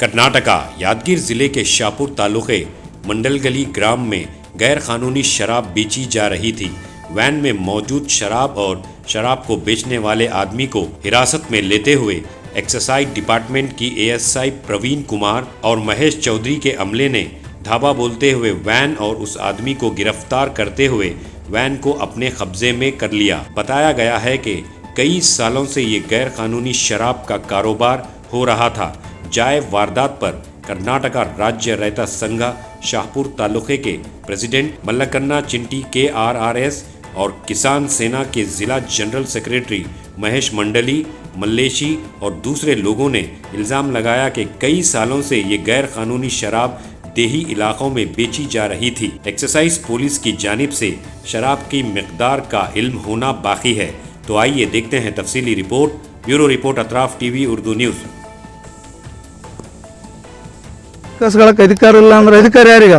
कर्नाटका यादगीर जिले के शाहपुर तालुके मंडलगली ग्राम में गैर कानूनी शराब बेची जा रही थी। वैन में मौजूद शराब और शराब को बेचने वाले आदमी को हिरासत में लेते हुए एक्साइज डिपार्टमेंट की एएसआई प्रवीण कुमार और महेश चौधरी के अमले ने धावा बोलते हुए वैन और उस आदमी को गिरफ्तार करते हुए वैन को अपने कब्जे में कर लिया। बताया गया है कि कई सालों से ये गैर कानूनी शराब का कारोबार हो रहा था। जाए वारदात पर कर्नाटका राज्य रैता संघ शाहपुर तालुके के प्रेसिडेंट मल्लकन्ना चिंटी KRRS और किसान सेना के जिला जनरल सेक्रेटरी महेश मंडली मल्लेशी और दूसरे लोगों ने इल्ज़ाम लगाया कि कई सालों से ये गैर कानूनी शराब देही इलाकों में बेची जा रही थी। एक्साइज पुलिस की जानिब से शराब की मिकदार का इल्म होना बाकी है। तो आइए देखते हैं तफसीली report. Bureau report Atraf TV Urdu news. ಕಸಗಳಕ್ಕೆ ಅಧಿಕಾರ ಇಲ್ಲ ಅಂದ್ರೆ ಅಧಿಕಾರ ಯಾರಿಗ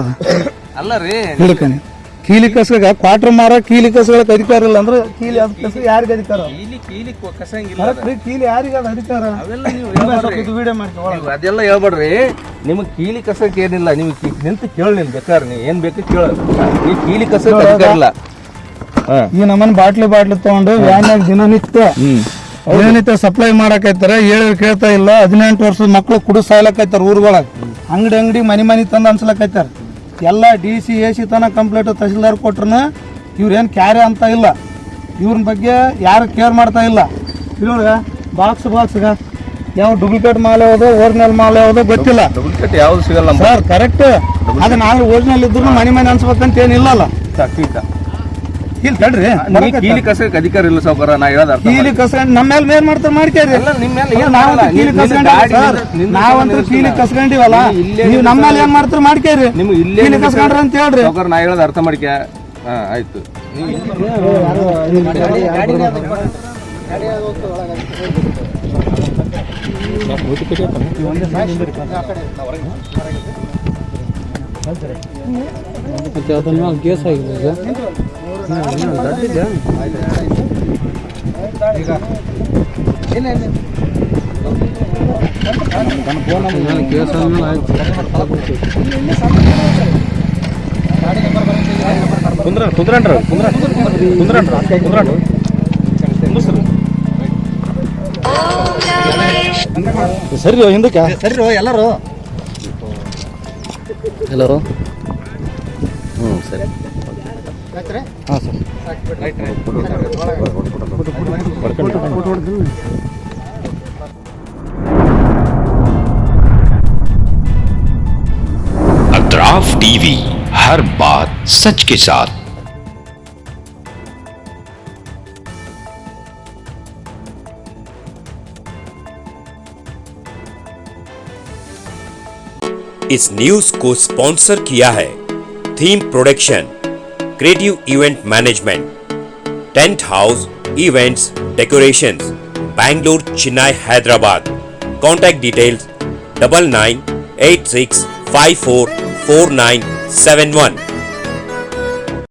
ಅಲ್ಲ ರೀ ಹೇಳ್ಕನೆ ಕೀಲಿ ಕಸಗ ಕ್ವಾರ್ಟರ್ ಮಾರ ಕೀಲಿ ಕಸಗಳಕ್ಕೆ ಅಧಿಕಾರ ಇಲ್ಲ ಅಂದ್ರೆ ಕೀಲಿ ಅದ ಕಸ ಯಾರಿಗೆ ಅಧಿಕಾರ ಕೀಲಿ ಕಸಂಗಿಲ್ಲ ಕೀಲಿ ಯಾರಿಗೆ ಅದ ಅಧಿಕಾರ ಅವೆಲ್ಲ ನೀವು ವಿಡಿಯೋ ಮಾಡ್ತೀವಿ ಅದೆಲ್ಲ ಹೇಳ್ಬೇಡ್ರಿ ನಿಮಗೆ ಕೀಲಿ ಕಸಕ್ಕೆ ಏನಿಲ್ಲ ನೀವು ನಿಂತು ಕೇಳಿ ನೀನು ಬೇಕಾದ್ರೆ ನೀ ಏನು ಬೇಕು ಕೇಳ ಈ ಕೀಲಿ ಕಸಕ್ಕೆ ಅಧಿಕಾರ ಇಲ್ಲ ಈ ನಮ್ಮನ್ನ ಬಾಟ್ಲಿ ತಗೊಂಡು ವ್ಯಾನ್ಯಾಗ ದಿನನಿತ್ಯ ಸಪ್ಲೈ ಮಾಡಕೈತಾರ ಹೇಳಿದ್ರೆ ಕೇಳ್ತಾ ಇಲ್ಲ 18 ವರ್ಷದ ಮಕ್ಕಳು ಕುಡಿದು ಸಾಯ್ಲಕೈತಾರ ಊರುಗಳಾಗ ಅಂಗಡಿ ಮನೆ ತಂದು ಅನ್ಸ್ಲಕೈತಾರ ಎಲ್ಲ DC AC ತನ ಕಂಪ್ಲೇಂಟ್ ತಹಸೀಲ್ದಾರ್ ಕೊಟ್ರನ ಇವ್ರೇನು ಕ್ಯಾರೆ ಅಂತ ಇಲ್ಲ ಇವ್ರ ಬಗ್ಗೆ ಯಾರು ಕೇರ್ ಮಾಡ್ತಾ ಇಲ್ಲ ಇವ್ರಿಗೆ ಬಾಕ್ಸ್ಗ ಯಾವ ಡೂಪ್ಲಿಕೇಟ್ ಮಾಲ್ ಯಾವುದು ಒರಿಜಿನಲ್ ಮಾಲ್ ಯಾವುದು ಗೊತ್ತಿಲ್ಲ ಡೂಪ್ಲಿಕೇಟ್ ಯಾವ್ದು ಸಿಗಲ್ಲ ಸರ್ ಕರೆಕ್ಟ್ ಅದು ನಾವು ಒರಿಜಿನಲ್ ಇದ್ರು ಮನೆ ಅನ್ಸ್ಬೇಕಂತ ಏನಿಲ್ಲಲ್ಲ ಇಲ್ಲಿ ತಡ್ರಿ ಕೀಲಿ ಕಸಕ್ಕೆ ಅಧಿಕಾರ ಇಲ್ಲ ಸಾವುಕಾರ ನಾ ಹೇಳೋದು ಕೀಲಿ ಕಸ್ಕೊಂಡು ನಮ್ಮ ಮೇಲೆ ಏನ್ ಮಾಡ್ತಾರೆ ಮಾಡ್ಕೇರಿ ನಾವಂತೂ ಕೀಲಿ ಕಸ್ಕೊಂಡಿವಲ್ಲ ನೀವು ನಮ್ಮ ಮೇಲೆ ಏನ್ ಮಾಡ್ತಾರೆ ಮಾಡ್ಕೇರಿ ನಿಮ್ಗೆ ಇಲ್ಲೇ ಕೀಲಿ ಕಸ್ಕೊಂಡ್ರ ಅಂತ ಹೇಳ್ರಿ ಸಾವುಕಾರ ನಾ ಹೇಳೋದು ಅರ್ಥ ಮಾಡ್ಕ ಆಯ್ತು ಮತ್ತೆ ಅದನ್ನ ಕೇಸ್ ಆಗಿದೆ ಸರಿ ಹಿಂದಕ್ಕೆ ಸರಿ ಎಲ್ಲರೂ ಸರಿ ಹಾಂ ಸರ್ अतराफ टीवी, हर बात सच के साथ। इस न्यूज को स्पॉन्सर किया है theme production, creative event management, tent house events decorations, Bangalore, Chennai, Hyderabad. Contact details 9986544971।